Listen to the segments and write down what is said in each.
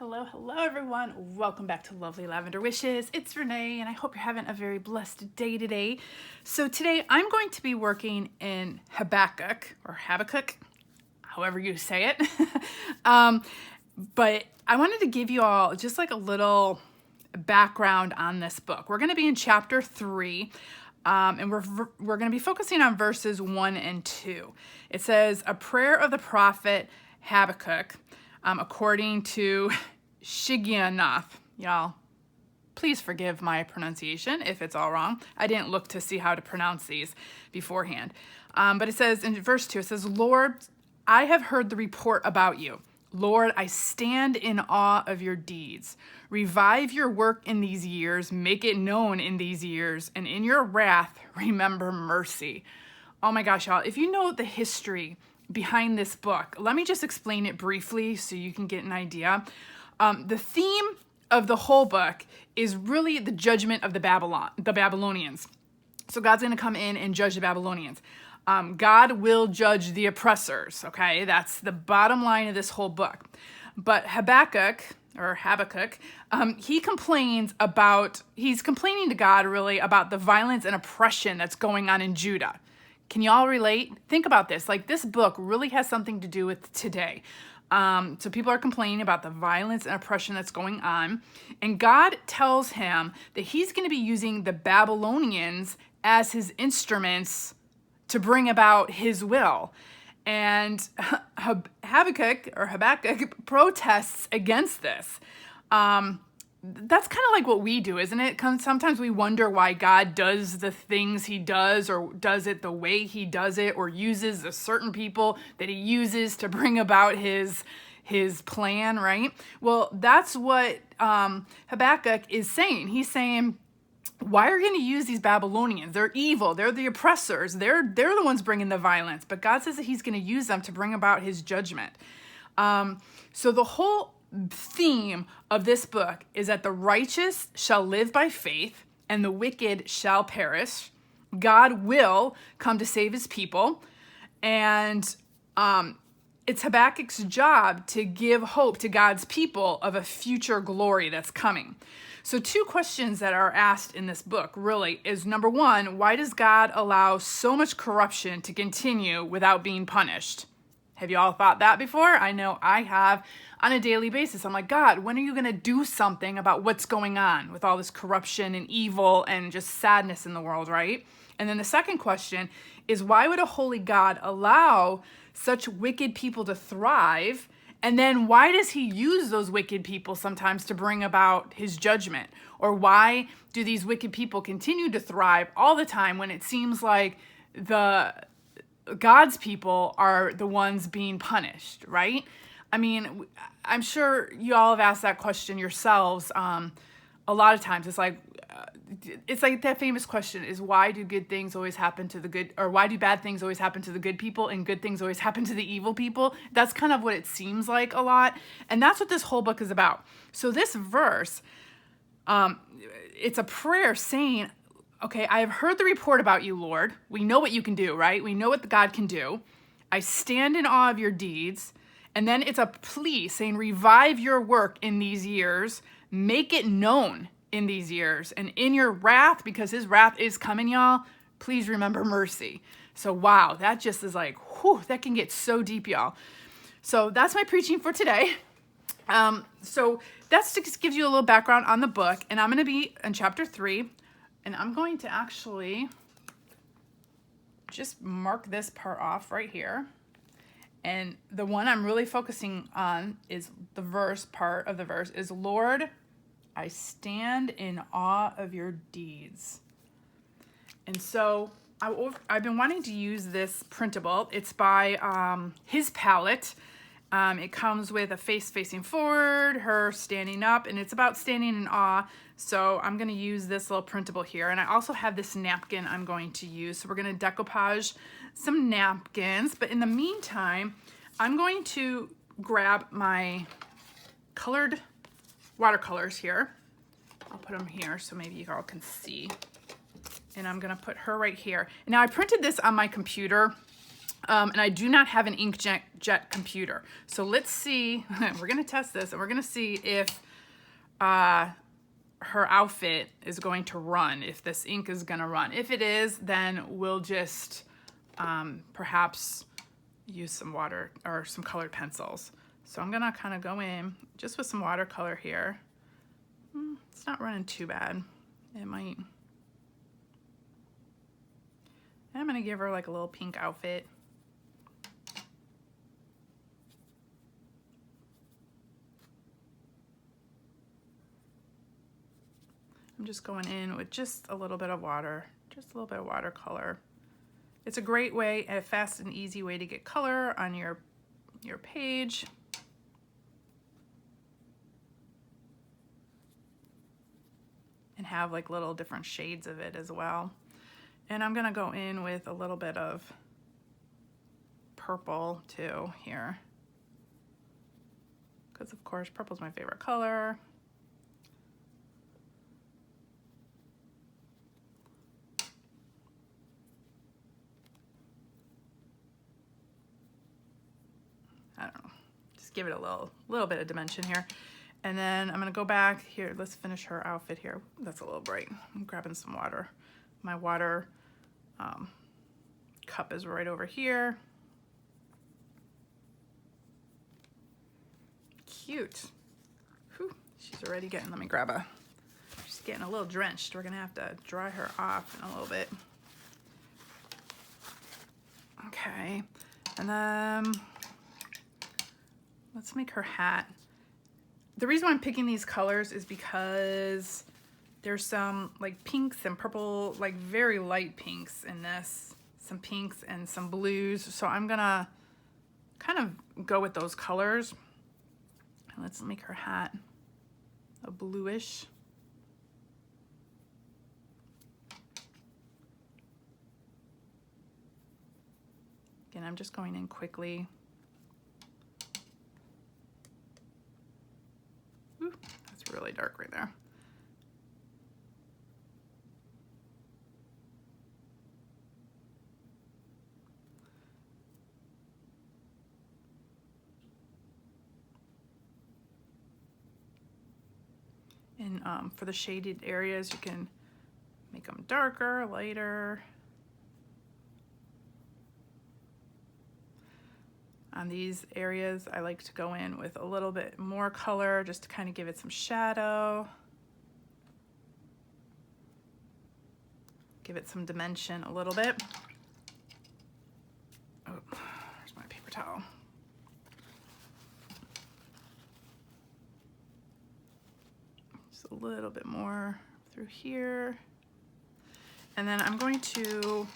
Hello, hello everyone. Welcome back to Lovely Lavender Wishes. It's Renee and I hope you're having a very blessed day today. So today I'm going to be working in Habakkuk, however you say it. But I wanted to give you all just like a little background on this book. We're going to be in chapter 3. And we're going to be focusing on verses 1 and 2. It says, a prayer of the prophet Habakkuk, according to Shigionoth. Y'all, please forgive my pronunciation if it's all wrong. I didn't look to see how to pronounce these beforehand. But it says in verse 2, it says, Lord, I have heard the report about you. Lord, I stand in awe of your deeds. Revive your work in these years, make it known in these years, and in your wrath, remember mercy. Oh my gosh, y'all, if you know the history behind this book, let me just explain it briefly so you can get an idea. The theme of the whole book is really the judgment of the Babylonians. So God's going to come in and judge the Babylonians. God will judge the oppressors, okay? That's the bottom line of this whole book. But Habakkuk, he's complaining to God really about the violence and oppression that's going on in Judah. Can y'all relate? Think about this. Like, this book really has something to do with today. So people are complaining about the violence and oppression that's going on. And God tells him that he's going to be using the Babylonians as his instruments to bring about his will. And Habakkuk protests against this. That's kind of like what we do, isn't it? Sometimes we wonder why God does the things he does, or does it the way he does it, or uses the certain people that he uses to bring about his plan, right? Well, that's what Habakkuk is saying. He's saying, why are you going to use these Babylonians? They're evil. They're the oppressors. They're the ones bringing the violence. But God says that he's going to use them to bring about his judgment. So the whole theme of this book is that the righteous shall live by faith and the wicked shall perish. God will come to save his people. And it's Habakkuk's job to give hope to God's people of a future glory that's coming. So 2 questions that are asked in this book really is, number 1, why does God allow so much corruption to continue without being punished? Have you all thought that before? I know I have on a daily basis. I'm like, God, when are you going to do something about what's going on with all this corruption and evil and just sadness in the world, right? And then the second question is, why would a holy God allow such wicked people to thrive? And then why does he use those wicked people sometimes to bring about his judgment? Or why do these wicked people continue to thrive all the time when it seems like God's people are the ones being punished, right? I mean, I'm sure you all have asked that question yourselves a lot of times. It's like that famous question is, why do good things always happen to the good, or why do bad things always happen to the good people and good things always happen to the evil people? That's kind of what it seems like a lot. And that's what this whole book is about. So this verse, it's a prayer saying, okay, I have heard the report about you, Lord. We know what you can do, right? We know what God can do. I stand in awe of your deeds. And then it's a plea saying, revive your work in these years. Make it known in these years. And in your wrath, because his wrath is coming, y'all, please remember mercy. So wow, that just is like, whew, that can get so deep, y'all. So that's my preaching for today. So that just gives you a little background on the book. And I'm going to be in chapter 3. And I'm going to actually just mark this part off right here. And the one I'm really focusing on is the part of the verse is, Lord, I stand in awe of your deeds. And so I've been wanting to use this printable. It's by his palette. It comes with a face facing forward, her standing up, and it's about standing in awe. So I'm going to use this little printable here. And I also have this napkin I'm going to use. So we're going to decoupage some napkins. But in the meantime, I'm going to grab my colored watercolors here. I'll put them here so maybe you all can see. And I'm going to put her right here. Now I printed this on my computer. And I do not have an inkjet computer. So let's see, we're gonna test this and we're gonna see if her outfit is going to run, if this ink is gonna run. If it is, then we'll just perhaps use some water or some colored pencils. So I'm gonna kind of go in just with some watercolor here. It's not running too bad. It might. I'm gonna give her like a little pink outfit. I'm just going in with just a little bit of water, just a little bit of watercolor. It's a great way, a fast and easy way to get color on your page. And have like little different shades of it as well. And I'm gonna go in with a little bit of purple too here. Because of course purple's my favorite color. I don't know, just give it a little bit of dimension here. And then I'm gonna go back here. Let's finish her outfit here. That's a little bright. I'm grabbing some water. My water cup is right over here. Cute. Whew, she's already getting, let me grab she's getting a little drenched. We're gonna have to dry her off in a little bit. Okay, and then let's make her hat. The reason why I'm picking these colors is because there's some like pinks and purple, like very light pinks in this, some pinks and some blues. So I'm gonna kind of go with those colors. And let's make her hat a bluish. Again, I'm just going in quickly. Ooh, that's really dark right there. And for the shaded areas, you can make them darker, lighter. On these areas, I like to go in with a little bit more color just to kind of give it some shadow. Give it some dimension a little bit. Oh, there's my paper towel. Just a little bit more through here. And then I'm going to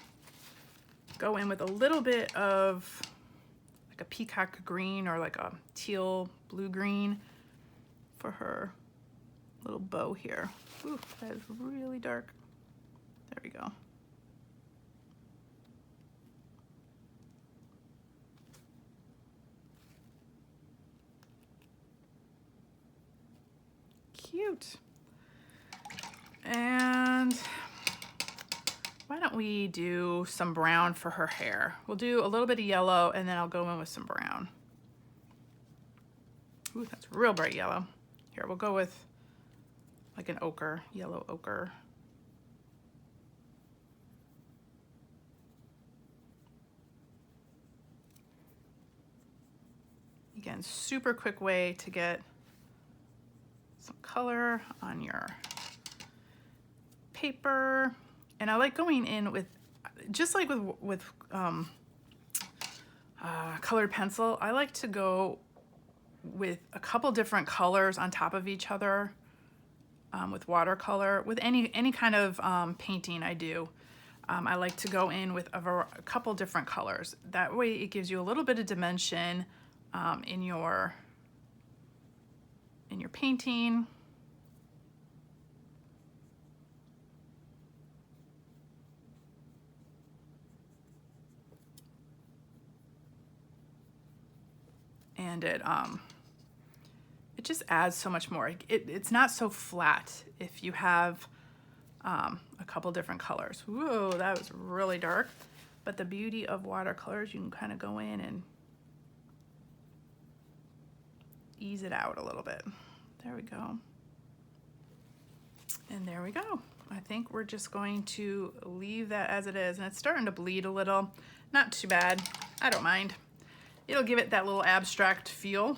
go in with a little bit of like a peacock green or like a teal blue green for her little bow here. Ooh, that is really dark. There we go. Cute. And why don't we do some brown for her hair? We'll do a little bit of yellow and then I'll go in with some brown. Ooh, that's real bright yellow. Here, we'll go with like an ochre, yellow ochre. Again, super quick way to get some color on your paper. And I like going in with, just like with colored pencil, I like to go with a couple different colors on top of each other with watercolor. With any kind of painting I do, I like to go in with a couple different colors. That way it gives you a little bit of dimension in your painting. And it just adds so much more. It's not so flat if you have a couple different colors. Whoa, that was really dark. But the beauty of watercolors, you can kind of go in and ease it out a little bit. There we go. And there we go. I think we're just going to leave that as it is. And it's starting to bleed a little. Not too bad. I don't mind. It'll give it that little abstract feel.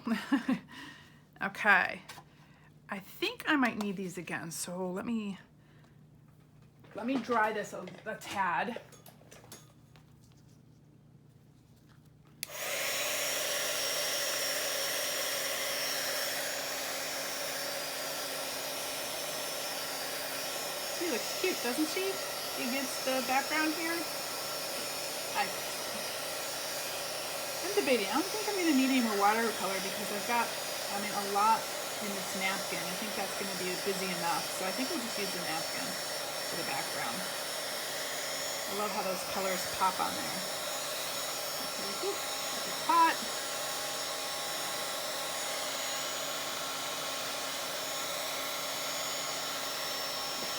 Okay. I think I might need these again. So let me dry this a tad. She looks cute, doesn't she? Against the background here. I'm debating. I don't think I'm going to need any more watercolor because I've got, a lot in this napkin. I think that's going to be busy enough. So I think we'll just use the napkin for the background. I love how those colors pop on there. Okay, it's hot.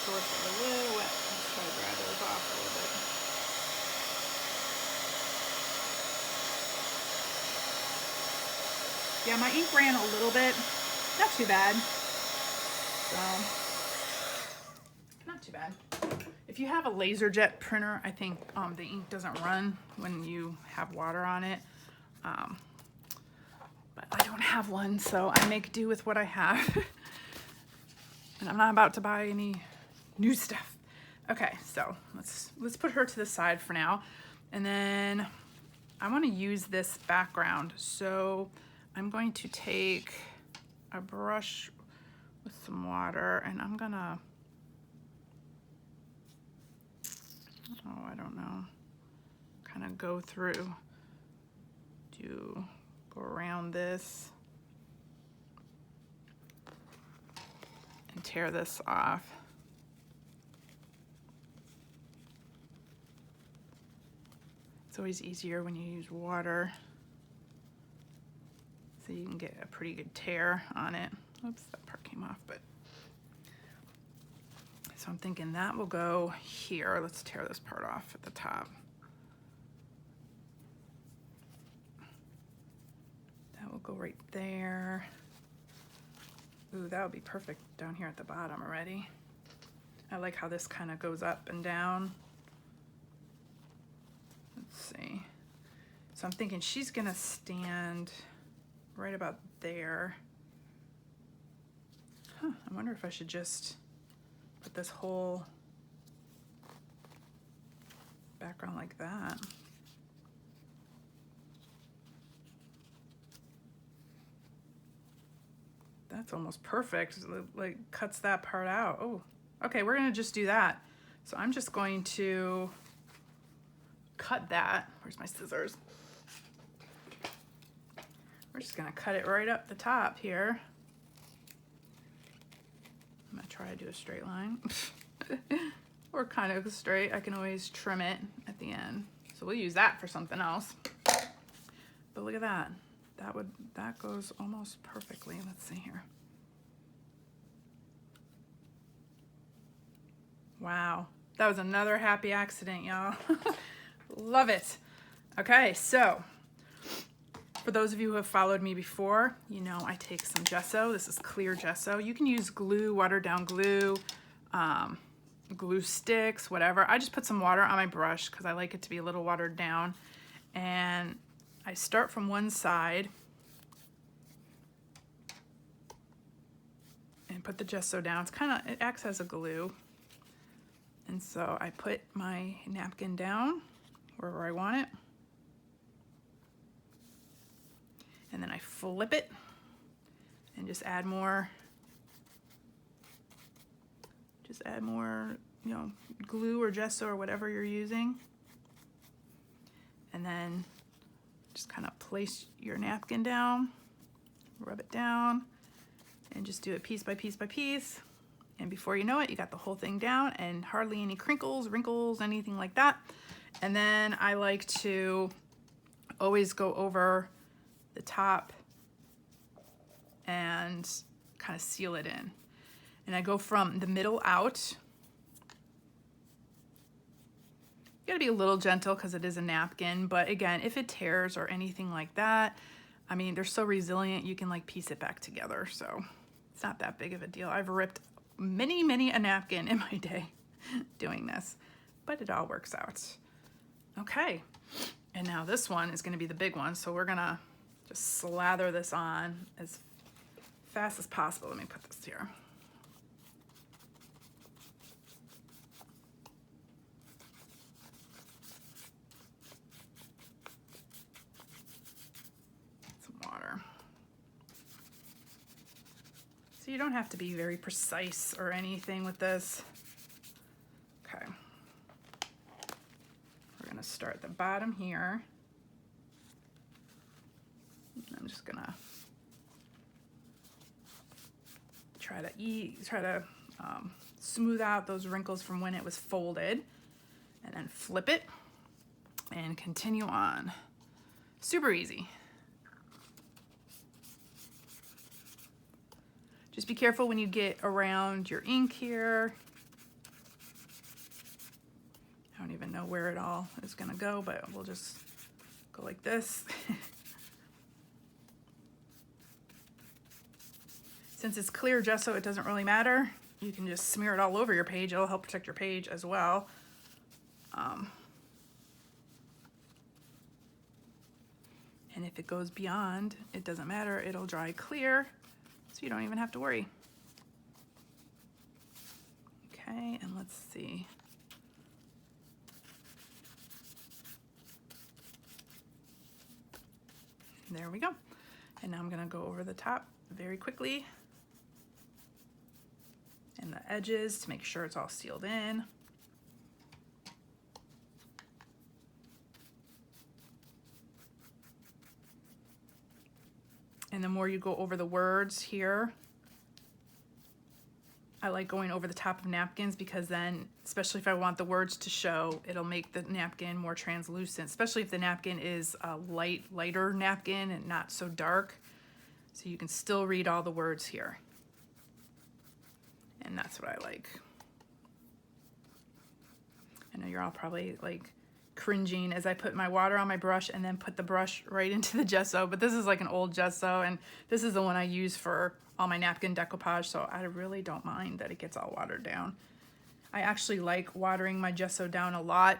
Shorts are a little wet. Let's try to dry those off a little bit. Yeah, my ink ran a little bit. Not too bad. So, not too bad. If you have a LaserJet printer, I think the ink doesn't run when you have water on it. But I don't have one, so I make do with what I have. And I'm not about to buy any new stuff. Okay, so let's put her to the side for now. And then I want to use this background. So I'm going to take a brush with some water and I'm gonna, I don't know, kind of go around this and tear this off. It's always easier when you use water, so you can get a pretty good tear on it. Oops, that part came off, but. So I'm thinking that will go here. Let's tear this part off at the top. That will go right there. Ooh, that would be perfect down here at the bottom already. I like how this kind of goes up and down. Let's see. So I'm thinking she's gonna stand right about there. Huh, I wonder if I should just put this whole background like that. That's almost perfect. It, like, cuts that part out. Oh, okay, we're gonna just do that. So I'm just going to cut that. Where's my scissors? We're just gonna cut it right up the top here. I'm gonna try to do a straight line. Or kind of straight. I can always trim it at the end. So we'll use that for something else. But look at that. That goes almost perfectly. Let's see here. Wow. That was another happy accident, y'all. Love it. Okay, so for those of you who have followed me before, you know I take some gesso. This is clear gesso. You can use glue, watered down glue, glue sticks, whatever. I just put some water on my brush because I like it to be a little watered down. And I start from one side and put the gesso down. It acts as a glue. And so I put my napkin down wherever I want it. And then I flip it and just add more, you know, glue or gesso or whatever you're using. And then just kind of place your napkin down, rub it down, and just do it piece by piece by piece. And before you know it, you got the whole thing down and hardly any crinkles, wrinkles, anything like that. And then I like to always go over the top and kind of seal it in. And I go from the middle out. gotta be a little gentle because it is a napkin, but again, if it tears or anything like that, I mean, they're so resilient, you can like piece it back together, so it's not that big of a deal. I've ripped many a napkin in my day doing this, but it all works out. Okay, and now this one is gonna be the big one, so we're gonna just slather this on as fast as possible. Let me put this here. Water. So you don't have to be very precise or anything with this. Okay. We're gonna start at the bottom here. I'm just gonna try to smooth out those wrinkles from when it was folded, and then flip it and continue on. Super easy. Just be careful when you get around your ink here. I don't even know where it all is gonna go, but we'll just go like this. Since it's clear gesso, it doesn't really matter. You can just smear it all over your page. It'll help protect your page as well. And if it goes beyond, it doesn't matter. It'll dry clear. So you don't even have to worry. Okay, and let's see. There we go. And now I'm gonna go over the top very quickly and the edges to make sure it's all sealed in. And the more you go over the words here, I like going over the top of napkins because then, especially if I want the words to show, it'll make the napkin more translucent, especially if the napkin is a lighter napkin and not so dark. So you can still read all the words here. And that's what I like. I know you're all probably like cringing as I put my water on my brush and then put the brush right into the gesso, but this is like an old gesso, and this is the one I use for all my napkin decoupage, so I really don't mind that it gets all watered down. I actually like watering my gesso down a lot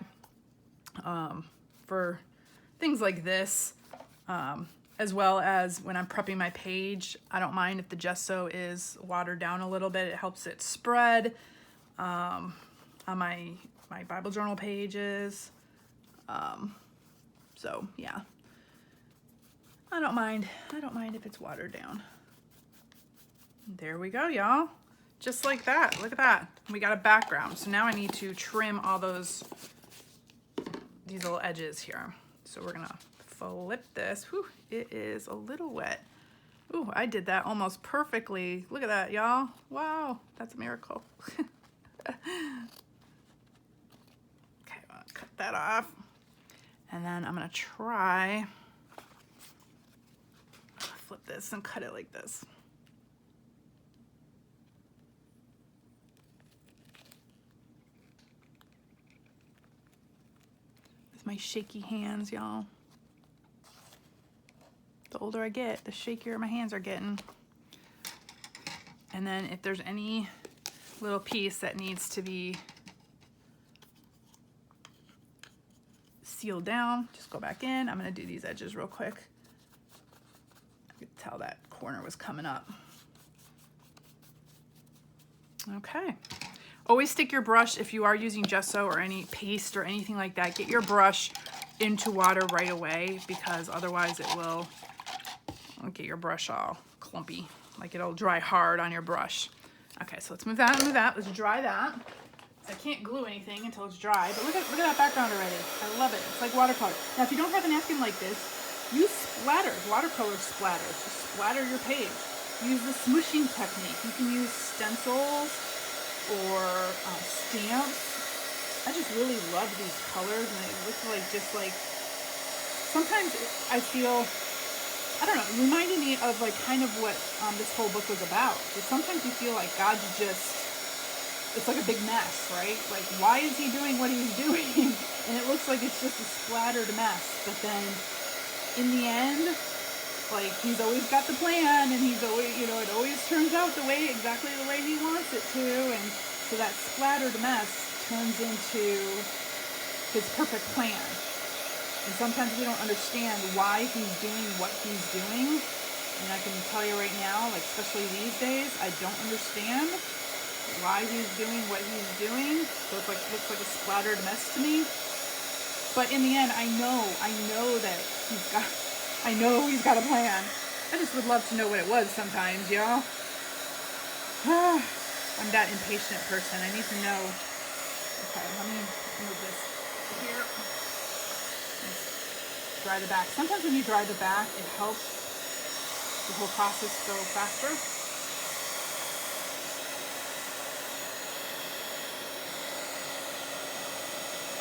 for things like this, as well as when I'm prepping my page. I don't mind if the gesso is watered down a little bit. It helps it spread on my Bible journal pages. So yeah, I don't mind if it's watered down. There we go, y'all. Just like that. Look at that. We got a background. So now I need to trim all these little edges here. So we're gonna flip this. Whew, it is a little wet. Ooh, I did that almost perfectly. Look at that, y'all. Wow, that's a miracle. Okay, I'll cut that off. And then I'm gonna try, flip this and cut it like this. With my shaky hands, y'all. The older I get, the shakier my hands are getting. And then if there's any little piece that needs to be sealed down, just go back in. I'm gonna do these edges real quick. I could tell that corner was coming up. Okay. Always stick your brush, if you are using gesso or any paste or anything like that, get your brush into water right away, because otherwise it will get your brush all clumpy, like it'll dry hard on your brush. Okay, so let's move that and move that. Let's dry that. I can't glue anything until it's dry, but look at that background already. I love it. It's like watercolor. Now, if you don't have a napkin like this, use splatters, watercolor splatters. Just splatter your page. Use the smooshing technique. You can use stencils or stamps. I just really love these colors, and it looks like sometimes I feel, I don't know, it reminded me of like kind of what this whole book was about. So sometimes you feel like God's just it's like a big mess, right? Like, why is he doing what he's doing? And it looks like it's just a splattered mess. But then in the end, like, he's always got the plan, and he's always, you know, it always turns out exactly the way he wants it to. And so that splattered mess turns into his perfect plan. And sometimes we don't understand why he's doing what he's doing. And I can tell you right now, like, especially these days, I don't understand why he's doing what he's doing. So it's like, looks like a splattered mess to me. But in the end, I know that I know he's got a plan. I just would love to know what it was sometimes, y'all. I'm that impatient person. I need to know. Okay, let me move this here. Let's dry the back. Sometimes when you dry the back, it helps the whole process go faster.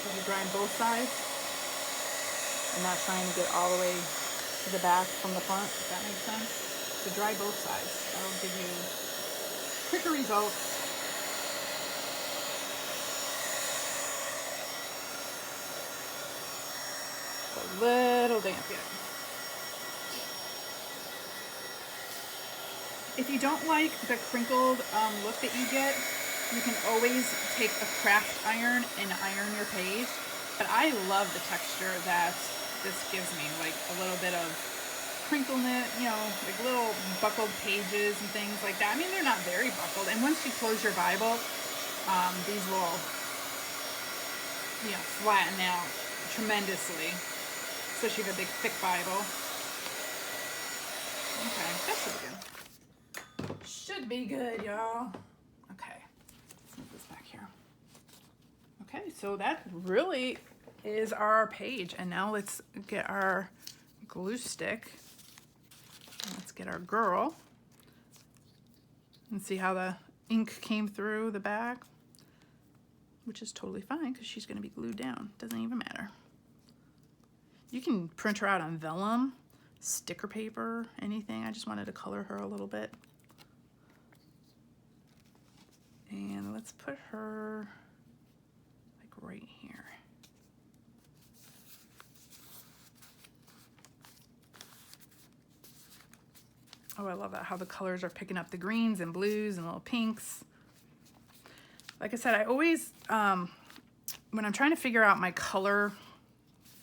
So you're drying both sides and not trying to get all the way to the back from the front, if that makes sense. So dry both sides. That'll give you quicker results. A little damp yet. If you don't like the crinkled look that you get, you can always take a craft iron and iron your page. But I love the texture that this gives me, like a little bit of crinkleness, you know, like little buckled pages and things like that. I mean, they're not very buckled. And once you close your Bible, these will, you know, flatten out tremendously. Especially if you have a big, thick Bible. Okay, that should be good. Should be good, y'all. Okay, let's move this back here. Okay, so that really is our page. And now let's get our glue stick. Let's get our girl. And see how the ink came through the back. Which is totally fine because she's going to be glued down. Doesn't even matter. You can print her out on vellum, sticker paper, anything. I just wanted to color her a little bit. And let's put her like right here. Oh, I love that, how the colors are picking up the greens and blues and little pinks. Like I said, I always, when I'm trying to figure out my color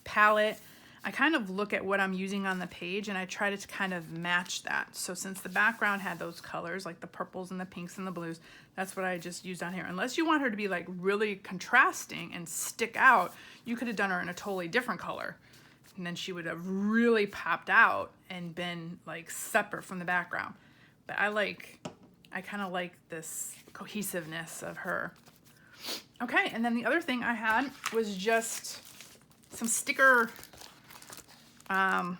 palette, I kind of look at what I'm using on the page and I try to kind of match that. So since the background had those colors, like the purples and the pinks and the blues, that's what I just used on here. Unless you want her to be like really contrasting and stick out, you could have done her in a totally different color. And then she would have really popped out and been like separate from the background. But I kind of like this cohesiveness of her. Okay, and then the other thing I had was just some stickers, and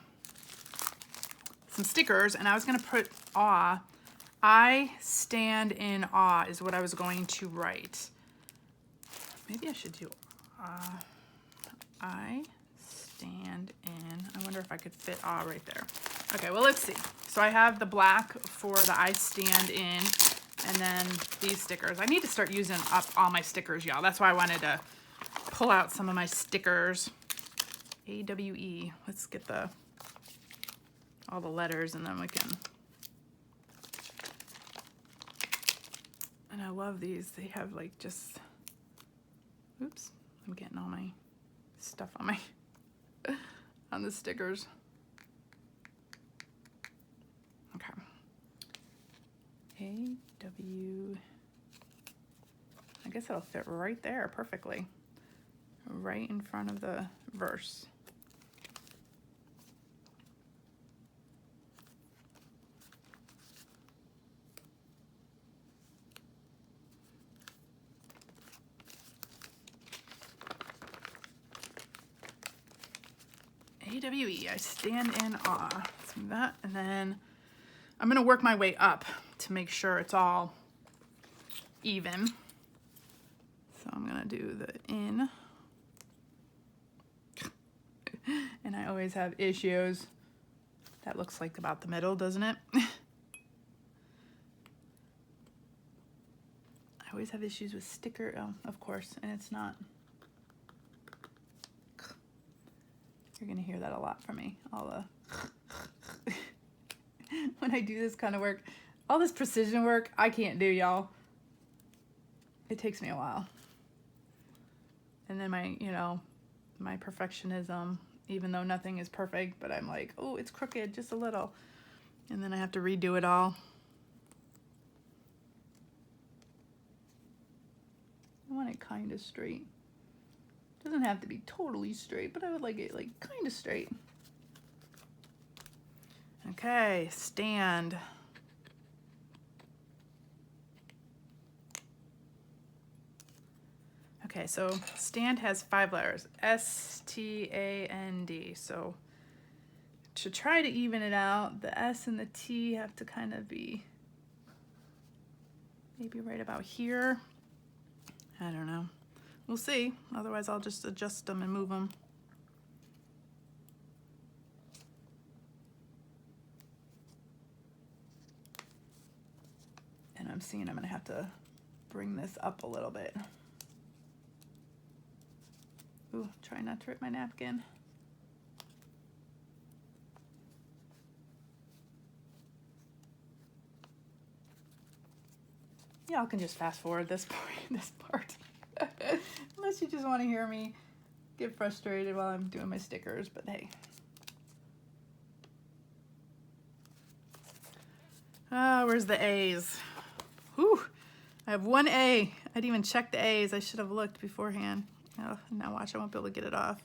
I was going to put awe. I stand in awe is what I was going to write. Maybe I should do I stand in. I wonder if I could fit awe right there. Okay, well, let's see. So I have the black for the I stand in, and then these stickers. I need to start using up all my stickers, y'all. That's why I wanted to pull out some of my stickers. AWE. Let's get all the letters, and then we can. And I love these. They have like just. Oops, I'm getting all my stuff on my on the stickers. Okay. AW. I guess it'll fit right there perfectly. Right in front of the verse. AWE, I stand in awe. So that, and then I'm going to work my way up to make sure it's all even. So I'm going to do the in. And I always have issues. That looks like about the middle, doesn't it? I always have issues with sticker, oh, of course, and it's not. You're gonna hear that a lot from me, all the, when I do this kind of work, all this precision work, I can't do, y'all. It takes me a while. And then my, you know, my perfectionism, even though nothing is perfect, but I'm like, oh, it's crooked just a little. And then I have to redo it all. I want it kind of straight. Doesn't have to be totally straight, but I would like it like kind of straight. Okay, stand. Okay, so stand has 5 letters, S-T-A-N-D. So to try to even it out, the S and the T have to kind of be maybe right about here. I don't know. We'll see. Otherwise, I'll just adjust them and move them. And I'm seeing I'm going to have to bring this up a little bit. Ooh, try not to rip my napkin. Y'all can just fast forward this part. Unless you just want to hear me get frustrated while I'm doing my stickers, but hey. Where's the A's? Whew, I have 1 A. I didn't even check the A's. I should have looked beforehand. Oh, now watch, I won't be able to get it off.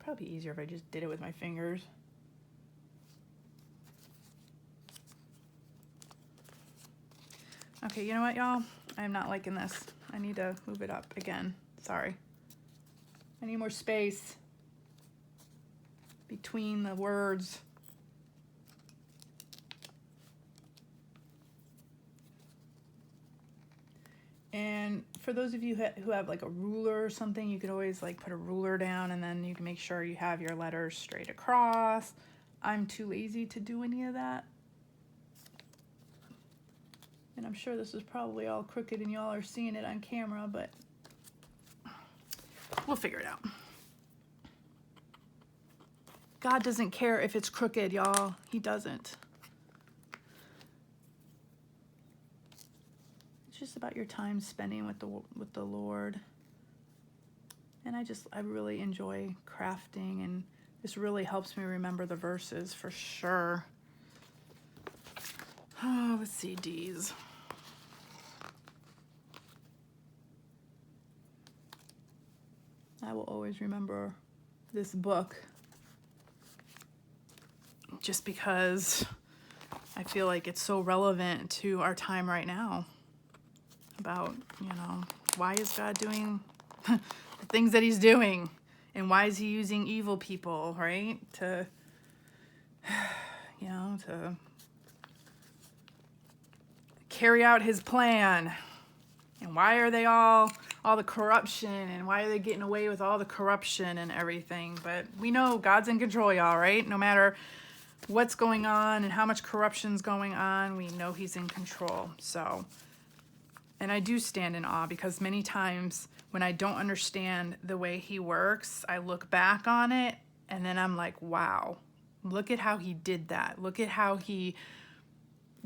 Probably easier if I just did it with my fingers. Okay, you know what, y'all? I'm not liking this. I need to move it up again. Sorry. I need more space between the words. And for those of you who have like a ruler or something, you could always like put a ruler down and then you can make sure you have your letters straight across. I'm too lazy to do any of that. And I'm sure this is probably all crooked and y'all are seeing it on camera, but we'll figure it out. God doesn't care if it's crooked, y'all. He doesn't. It's just about your time spending with the Lord. And I really enjoy crafting, and this really helps me remember the verses for sure. Oh, let's see, D's. I will always remember this book just because I feel like it's so relevant to our time right now about, you know, why is God doing the things that he's doing, and why is he using evil people, right, to, you know, to carry out his plan. And why are they all the corruption, and why are they getting away with all the corruption and everything? But we know God's in control, y'all, right? No matter what's going on and how much corruption's going on, we know he's in control. So, and I do stand in awe because many times when I don't understand the way he works, I look back on it and then I'm like, wow, look at how he did that. Look at how he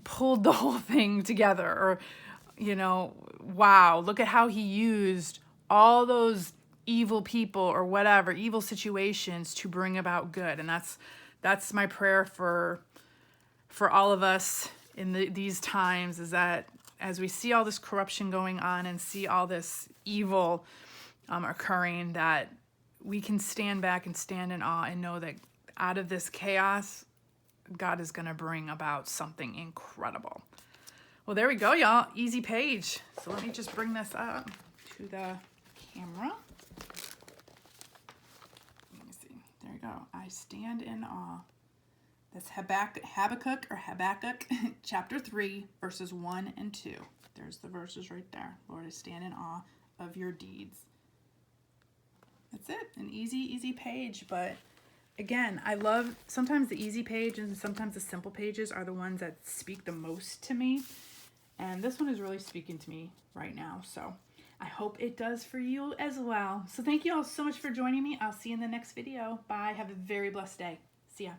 pulled the whole thing together. Or, you know, wow, look at how he used all those evil people or whatever, evil situations to bring about good. And that's my prayer for all of us in these times, is that as we see all this corruption going on and see all this evil occurring, that we can stand back and stand in awe and know that out of this chaos, God is going to bring about something incredible. Well, there we go, y'all. Easy page. So let me just bring this up to the camera. Let me see. There we go. I stand in awe. That's Habakkuk chapter 3, verses 1 and 2. There's the verses right there. Lord, I stand in awe of your deeds. That's it. An easy page, but again, I love sometimes the easy page and sometimes the simple pages are the ones that speak the most to me. And this one is really speaking to me right now. So I hope it does for you as well. So thank you all so much for joining me. I'll see you in the next video. Bye. Have a very blessed day. See ya.